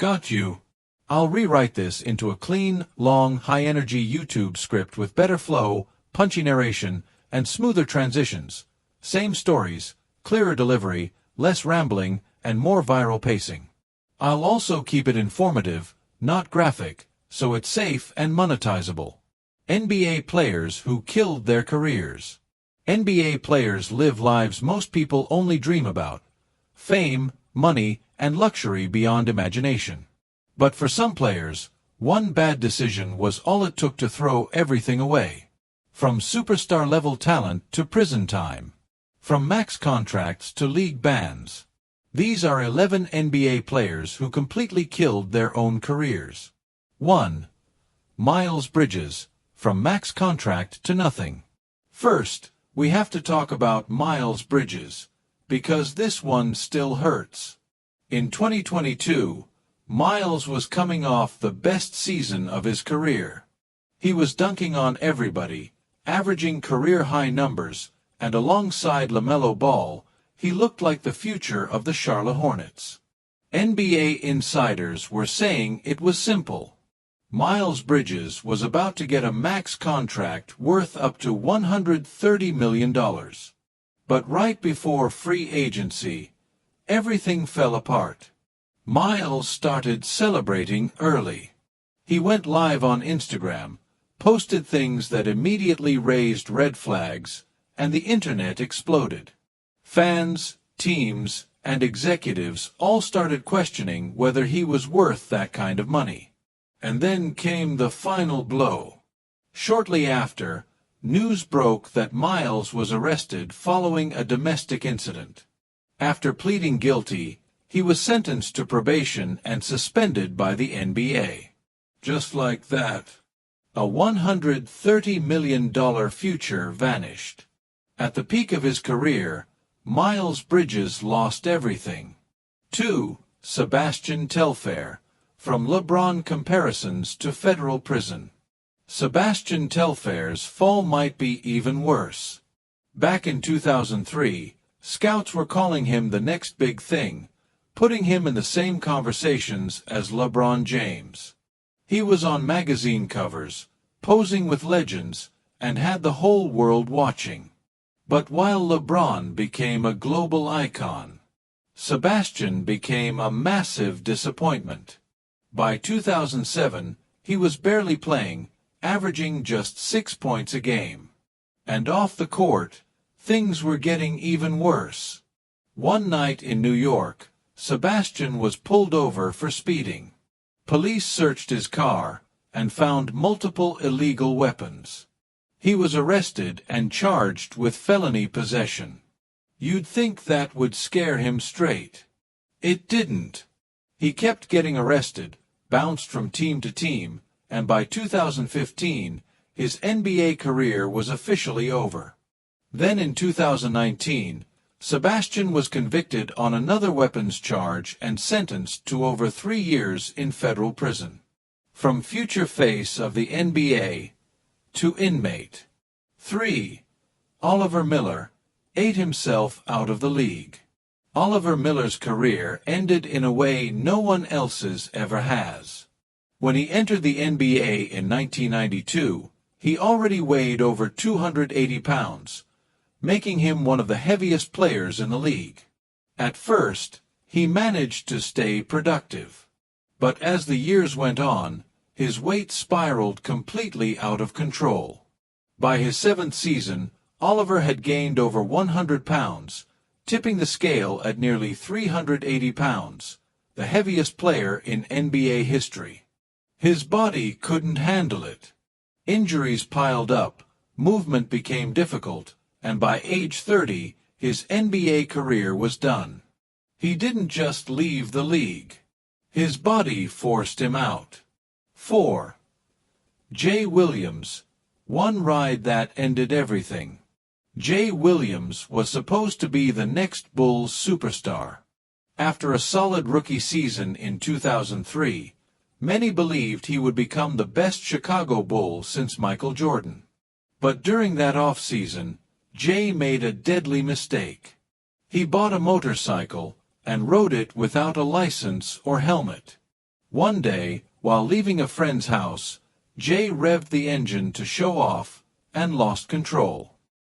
Got you. I'll rewrite this into a clean, long, high-energy YouTube script with better flow, punchy narration, and smoother transitions. Same stories, clearer delivery, less rambling, and more viral pacing. I'll also keep it informative, not graphic, so it's safe and monetizable. NBA players who killed their careers. NBA players live lives most people only dream about. Fame, money, and luxury beyond imagination. But for some players, one bad decision was all it took to throw everything away. From superstar-level talent to prison time. From max contracts to league bans. These are 11 NBA players who completely killed their own careers. 1. Miles Bridges, from max contract to nothing. First, we have to talk about Miles Bridges, because this one still hurts. In 2022, Miles was coming off the best season of his career. He was dunking on everybody, averaging career-high numbers, and alongside LaMelo Ball, he looked like the future of the Charlotte Hornets. NBA insiders were saying it was simple. Miles Bridges was about to get a max contract worth up to $130 million. But right before free agency, everything fell apart. Miles started celebrating early. He went live on Instagram, posted things that immediately raised red flags, and the internet exploded. Fans, teams, and executives all started questioning whether he was worth that kind of money. And then came the final blow. Shortly after, news broke that Miles was arrested following a domestic incident. After pleading guilty, he was sentenced to probation and suspended by the NBA. Just like that, a $130 million future vanished. At the peak of his career, Miles Bridges lost everything. 2. Sebastian Telfair, from LeBron comparisons to federal prison. Sebastian Telfair's fall might be even worse. Back in 2003, scouts were calling him the next big thing, putting him in the same conversations as LeBron James. He was on magazine covers, posing with legends, and had the whole world watching. But while LeBron became a global icon, Sebastian became a massive disappointment. By 2007, he was barely playing, averaging just 6 points a game. And off the court, things were getting even worse. One night in New York, Sebastian was pulled over for speeding. Police searched his car and found multiple illegal weapons. He was arrested and charged with felony possession. You'd think that would scare him straight. It didn't. He kept getting arrested, bounced from team to team, and by 2015, his NBA career was officially over. Then in 2019, Sebastian was convicted on another weapons charge and sentenced to over 3 years in federal prison. From future face of the NBA to inmate. 3. Oliver Miller ate himself out of the league. Oliver Miller's career ended in a way no one else's ever has. When he entered the NBA in 1992, he already weighed over 280 pounds, making him one of the heaviest players in the league. At first, he managed to stay productive. But as the years went on, his weight spiraled completely out of control. By his 7th season, Oliver had gained over 100 pounds, tipping the scale at nearly 380 pounds, the heaviest player in NBA history. His body couldn't handle it. Injuries piled up, movement became difficult, and by age 30, his NBA career was done. He didn't just leave the league. His body forced him out. 4. Jay Williams. One ride that ended everything. Jay Williams was supposed to be the next Bulls superstar. After a solid rookie season in 2003, many believed he would become the best Chicago Bull since Michael Jordan. But during that off-season, Jay made a deadly mistake. He bought a motorcycle and rode it without a license or helmet. One day, while leaving a friend's house, Jay revved the engine to show off and lost control.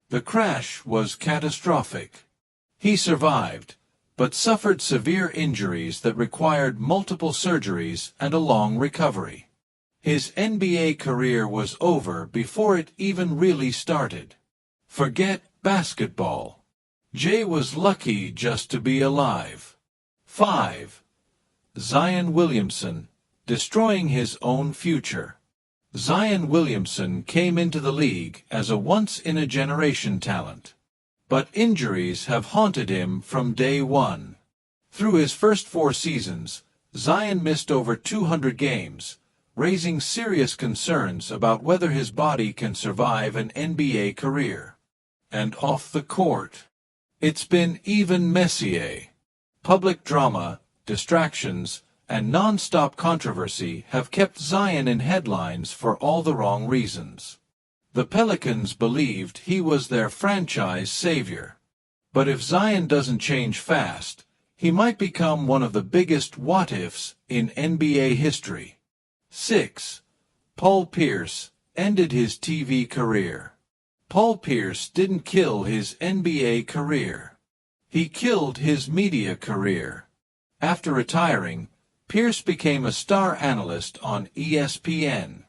The crash was catastrophic. He survived, but suffered severe injuries that required multiple surgeries and a long recovery. His NBA career was over before it even really started. Forget basketball. Jay was lucky just to be alive. 5. Zion Williamson, destroying his own future. Zion Williamson came into the league as a once-in-a-generation talent. But injuries have haunted him from day one. Through his first 4 seasons, Zion missed over 200 games, raising serious concerns about whether his body can survive an NBA career. And off the court, it's been even messier. Public drama, distractions, and non-stop controversy have kept Zion in headlines for all the wrong reasons. The Pelicans believed he was their franchise savior. But if Zion doesn't change fast, he might become one of the biggest what-ifs in NBA history. 6. Paul Pierce ended his TV career. Paul Pierce didn't kill his NBA career. He killed his media career. After retiring, Pierce became a star analyst on ESPN.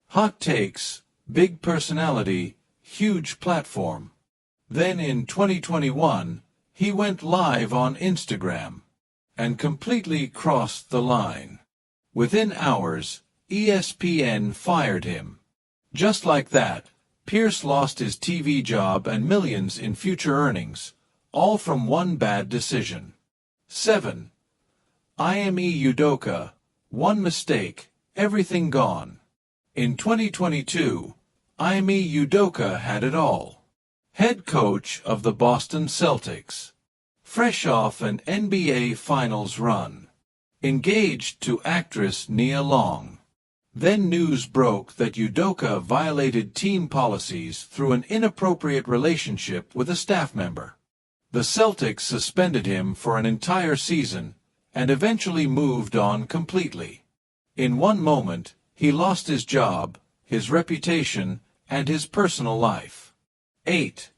Hot takes, big personality, huge platform. Then in 2021, he went live on Instagram and completely crossed the line. Within hours, ESPN fired him. Just like that, Pierce lost his TV job and millions in future earnings, all from one bad decision. 7. Ime Udoka, one mistake, everything gone. In 2022, Ime Udoka had it all. Head coach of the Boston Celtics. Fresh off an NBA Finals run. Engaged to actress Nia Long. Then news broke that Udoka violated team policies through an inappropriate relationship with a staff member. The Celtics suspended him for an entire season and eventually moved on completely. In one moment, he lost his job, his reputation, and his personal life. 8.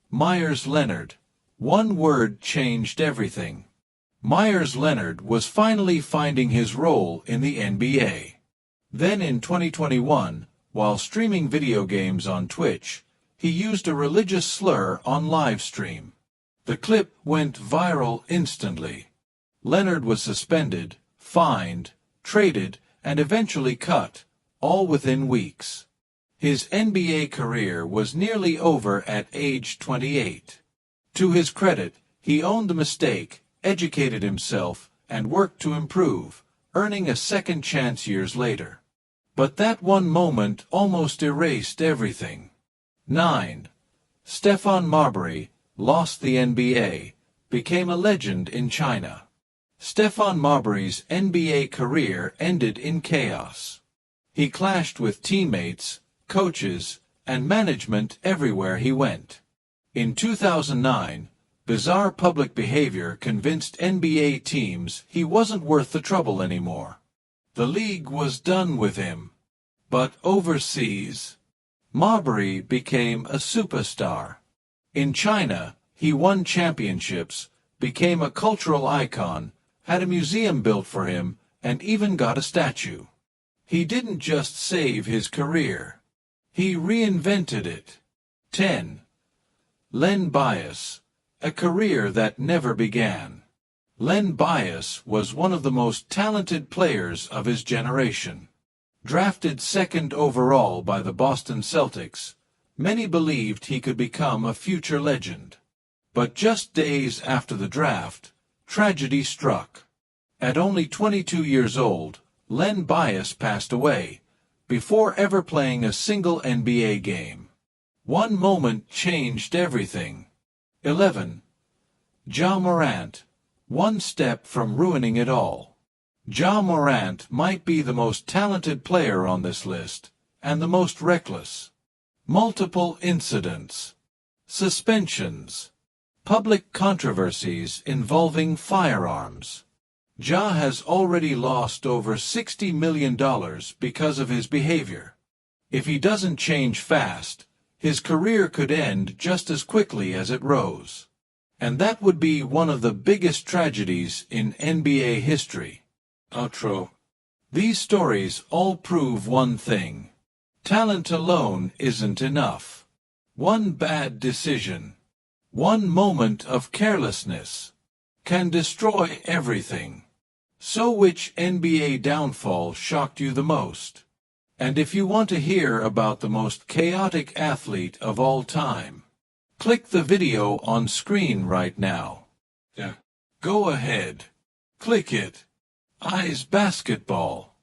Myers Leonard. One word changed everything. Myers Leonard was finally finding his role in the NBA. Then in 2021, while streaming video games on Twitch, he used a religious slur on live stream. The clip went viral instantly. Leonard was suspended, fined, traded, and eventually cut, all within weeks. His NBA career was nearly over at age 28. To his credit, he owned the mistake, educated himself, and worked to improve, earning a second chance years later. But that one moment almost erased everything. 9. Stephon Marbury lost the NBA, became a legend in China. Stephon Marbury's NBA career ended in chaos. He clashed with teammates, coaches, and management everywhere he went. In 2009, bizarre public behavior convinced NBA teams he wasn't worth the trouble anymore. The league was done with him. But overseas, Marbury became a superstar. In China, he won championships, became a cultural icon, had a museum built for him, and even got a statue. He didn't just save his career. He reinvented it. 10. Len Bias, a career that never began. Len Bias was one of the most talented players of his generation. Drafted second overall by the Boston Celtics, many believed he could become a future legend. But just days after the draft, tragedy struck. At only 22 years old, Len Bias passed away, before ever playing a single NBA game. One moment changed everything. 11. Ja Morant, one step from ruining it all. Ja Morant might be the most talented player on this list, and the most reckless. Multiple incidents. Suspensions. Public controversies involving firearms. Ja has already lost over $60 million because of his behavior. If he doesn't change fast, his career could end just as quickly as it rose. And that would be one of the biggest tragedies in NBA history. Outro. These stories all prove one thing. Talent alone isn't enough. One bad decision, one moment of carelessness, can destroy everything. So which NBA downfall shocked you the most? And if you want to hear about the most chaotic athlete of all time, click the video on screen right now. Yeah. Go ahead. Click it. Eyes basketball.